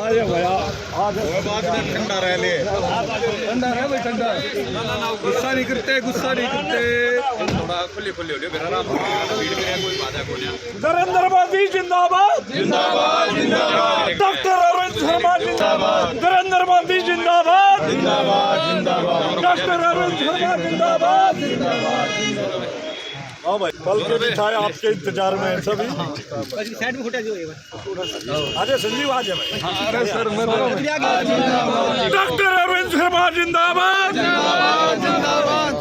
अरे भैया आज बाद में ठंडा रह ले, ठंडा रहे भाई ठंडा। गुस्सा नहीं करते, गुस्सा नहीं करते। थोड़ा खुले खुले हो मेरा राम भीड़ में कोई बाधा को नहीं। नरेंद्र मोदी जिंदाबाद जिंदाबाद जिंदाबाद। डॉक्टर अरविंद शर्मा जिंदाबाद। नरेंद्र मोदी जिंदाबाद जिंदाबाद जिंदाबाद। डॉक्टर अरविंद शर्मा जिंदाबाद जिंदाबाद। हाँ भाई, पल के बिठाए आपके इंतजार में हैं सभी। साइड में फोटा जो है अरे संजीव आज है भाई। अरे सर मैं डॉक्टर अरविंद शर्मा जिंदाबाद जिंदाबाद जिंदाबाद।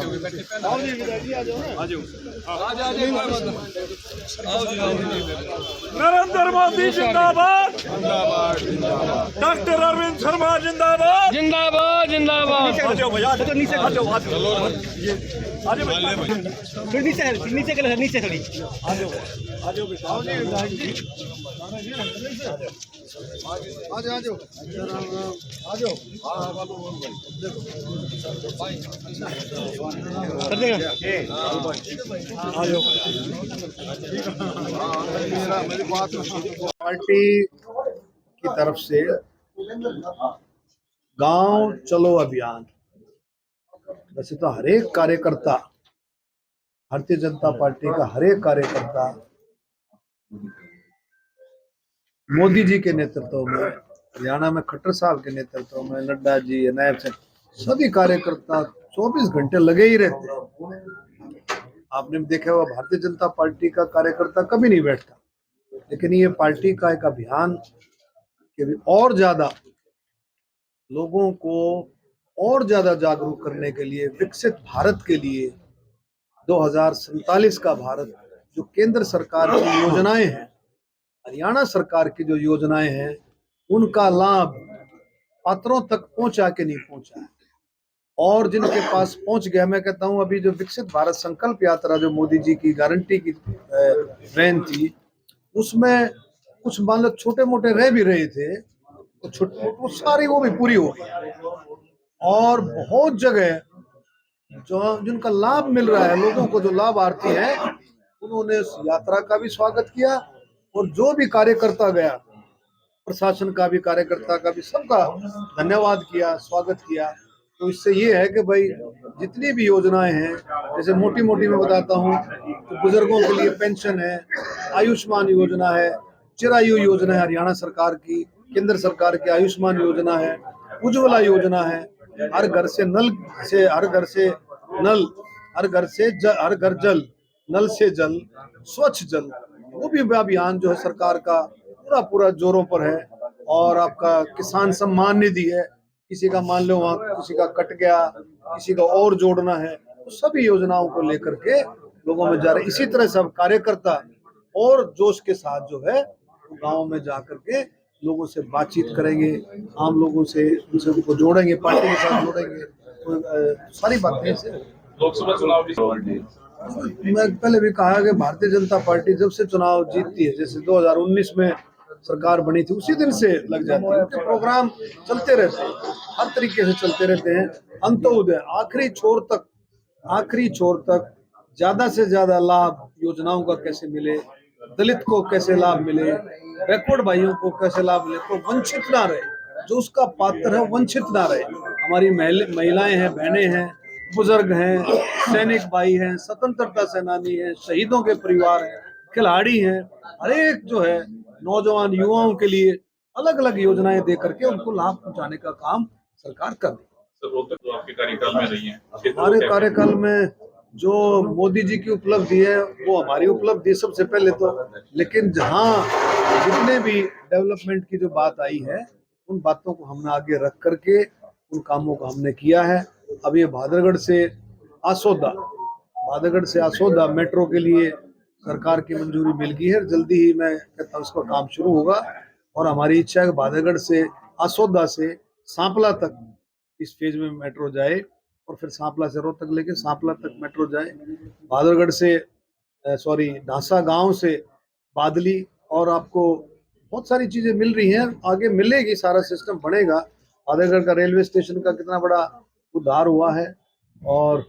नरेंद्र मोदी जिंदाबाद डॉक्टर अरविंद शर्मा जिंदाबाद जिंदाबाद जिंदाबाद। आ जाओ भैया, आ जाओ नीचे, आ जाओ आ जाओ आ जाओ नीचे के नीचे थोड़ी आ जाओ आ जाओ बेटा आ जाओ पार्टी की तरफ से गांव चलो अभियान, वैसे तो हर एक कार्यकर्ता, भारतीय जनता पार्टी का हर एक कार्यकर्ता मोदी जी के नेतृत्व में, हरियाणा में खट्टर साहब के नेतृत्व में, नड्डा जी, नायब सिंह, सभी कार्यकर्ता 24 घंटे लगे ही रहते हैं। आपने देखा हुआ भारतीय जनता पार्टी का कार्यकर्ता कभी नहीं बैठता, लेकिन ये पार्टी का एक अभियान कि भी और ज्यादा लोगों को और ज्यादा जागरूक करने के लिए, विकसित भारत के लिए, 2047 का भारत, जो केंद्र सरकार की योजनाएं हैं, हरियाणा सरकार की जो योजनाएं हैं, उनका लाभ पात्रों तक पहुंचा के नहीं पहुंचा है, और जिनके पास पहुंच गया, मैं कहता हूं अभी जो विकसित भारत संकल्प यात्रा जो मोदी जी की गारंटी की ट्रेन थी, उसमें कुछ मान लो छोटे मोटे रह भी रहे थे, तो सारी वो भी पूरी हो गई, और बहुत जगह जो जिनका लाभ मिल रहा है, लोगों को जो लाभार्थी हैं, उन्होंने उस यात्रा का भी स्वागत किया, और जो भी कार्यकर्ता गया, प्रशासन का भी, कार्यकर्ता का भी, सबका धन्यवाद किया, स्वागत किया। तो इससे ये है कि भाई जितनी भी योजनाएं हैं, जैसे मोटी मोटी मैं बताता हूँ, तो बुजुर्गों के लिए पेंशन है, आयुष्मान योजना है, चिरायु योजना है हरियाणा सरकार की, केंद्र सरकार की आयुष्मान योजना है, उज्ज्वला योजना है, हर घर से नल से, हर घर से नल, हर घर से हर घर जल, नल से जल, स्वच्छ जल, वो भी अभियान जो है सरकार का पूरा पूरा जोरों पर है। और आपका किसान सम्मान निधि है, किसी का मान लो वहाँ किसी का कट गया, किसी का और जोड़ना है, तो सभी योजनाओं को लेकर के लोगों में जा रहे। इसी तरह सब कार्यकर्ता और जोश के साथ जो है वो गाँव में जा करके लोगों से बातचीत करेंगे, आम लोगों से, उनसे उनको जोड़ेंगे, पार्टी के साथ जोड़ेंगे, तो सारी बातें से। लोकसभा चुनाव मैं पहले भी कहा कि भारतीय जनता पार्टी जब से चुनाव जीतती है, जैसे 2019 में सरकार बनी थी, उसी दिन से लग जाती है, उनके प्रोग्राम चलते रहते हैं, हर तरीके से चलते रहते हैं, अंत्योदय आखिरी छोर तक ज्यादा से ज्यादा लाभ योजनाओं का कैसे मिले, दलित को कैसे लाभ मिले, बैकवर्ड भाइयों को कैसे लाभ मिले, तो वंचित ना रहे, जो उसका पात्र है वंचित ना रहे। हमारी महिलाएं हैं, बहनें हैं, बुजुर्ग हैं, सैनिक भाई हैं, स्वतंत्रता सेनानी हैं, शहीदों के परिवार हैं, खिलाड़ी हैं, हर एक जो है नौजवान युवाओं के लिए अलग अलग योजनाएं दे करके उनको लाभ पहुंचाने का काम सरकार कर रही है। तो आपके कार्यकाल में रही है, हमारे कार्यकाल में जो मोदी जी की उपलब्धि है वो हमारी उपलब्धि सबसे पहले तो, लेकिन जहाँ जितने भी डेवलपमेंट की जो बात आई है, उन बातों को हमने आगे रख करके उन कामों को हमने किया है। अब ये भादरगढ़ से आसोदा मेट्रो के लिए सरकार की मंजूरी मिल गई है, जल्दी ही मैं कहता हूँ उसका काम शुरू होगा, और हमारी इच्छा है कि भादरगढ़ से, आसोदा से सांपला तक इस फेज में मेट्रो जाए, और फिर सांपला से रोहतक लेके सांपला तक मेट्रो जाए, भादरगढ़ से ढांसा गांव से बादली, और आपको बहुत सारी चीजें मिल रही हैं, आगे मिलेगी, सारा सिस्टम बनेगा। भादरगढ़ का रेलवे स्टेशन का कितना बड़ा उद्धार हुआ है, और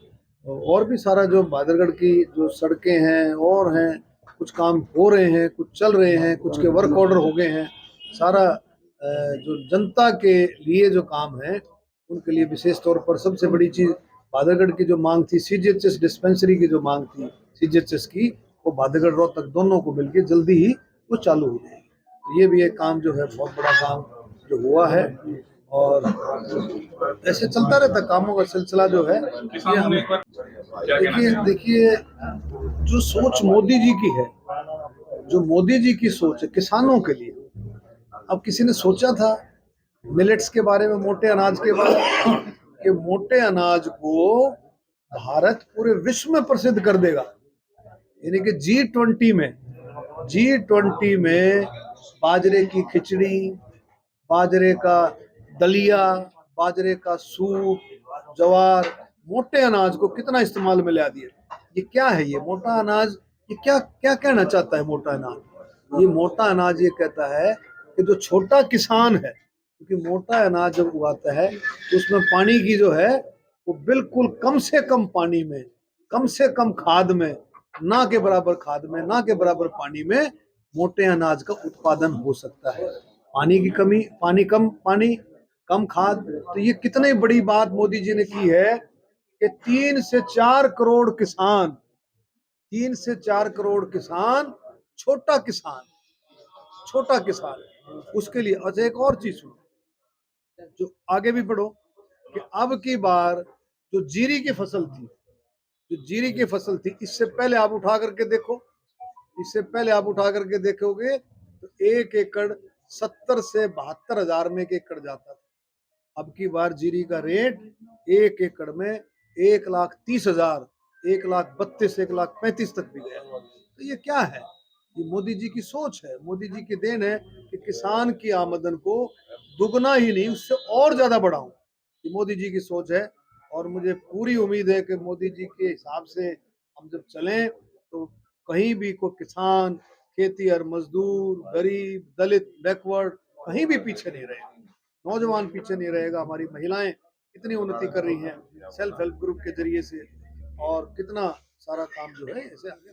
भी सारा जो भादरगढ़ की जो सड़कें हैं और हैं, कुछ काम हो रहे हैं, कुछ चल रहे हैं, कुछ के वर्क ऑर्डर हो गए हैं, सारा जो जनता के लिए जो काम है उनके लिए विशेष तौर पर सबसे बड़ी चीज भादरगढ़ की जो मांग थी, सीजीएचएस डिस्पेंसरी की जो मांग थी सीजीएचएस की, वो भादरगढ़ रोहतक दोनों को मिलकर जल्दी ही वो चालू हो जाएगी। तो ये भी एक काम जो है बहुत बड़ा काम जो हुआ है, और ऐसे चलता रहता कामों का सिलसिला जो है। देखिए जो सोच मोदी जी की है, जो मोदी जी की सोच है किसानों के लिए, अब किसी ने सोचा था मिलेट्स के बारे में, मोटे अनाज के बारे में, कि मोटे अनाज को भारत पूरे विश्व में प्रसिद्ध कर देगा, यानी कि G20 में बाजरे की खिचड़ी, बाजरे का दलिया, बाजरे का सूप, ज्वार, मोटे अनाज को कितना इस्तेमाल में ला दिया। ये क्या है ये मोटा अनाज? ये क्या क्या कहना चाहता है मोटा अनाज? ये मोटा अनाज ये कहता है कि जो छोटा किसान है, क्योंकि मोटा अनाज जब उगाता है तो उसमें पानी की जो है वो बिल्कुल कम से कम पानी में, कम से कम खाद में, ना के बराबर खाद में, ना के बराबर पानी में मोटे अनाज का उत्पादन हो सकता है। पानी की कमी, पानी कम खाद, तो ये कितनी बड़ी बात मोदी जी ने की है कि 3 से 4 करोड़ किसान, 3 से 4 करोड़ किसान, छोटा किसान उसके लिए। अच्छा एक और चीज सुनो, जो आगे भी पढ़ो कि अब की बार जो जीरी की फसल थी, इससे पहले आप उठा करके देखोगे तो 1 एकड़ 70 से 72 हजार में 1 एकड़ जाता था। अब की बार जीरी का रेट 1 एकड़ में 1,30,000, 1,32,000, 1,35,000 तक भी गया। तो ये क्या है? ये मोदी जी की सोच है, मोदी जी की देन है कि किसान की आमदन को दुगना ही नहीं उससे और ज्यादा बढ़ाऊं। ये मोदी जी की सोच है, और मुझे पूरी उम्मीद है कि मोदी जी के हिसाब से हम जब चलें तो कहीं भी कोई किसान, खेती और मजदूर, गरीब, दलित, बैकवर्ड कहीं भी पीछे नहीं रहेगा, नौजवान पीछे नहीं रहेगा। हमारी महिलाएं कितनी उन्नति कर रही हैं सेल्फ हेल्प ग्रुप के जरिए से, और कितना सारा काम जो है ऐसे आगे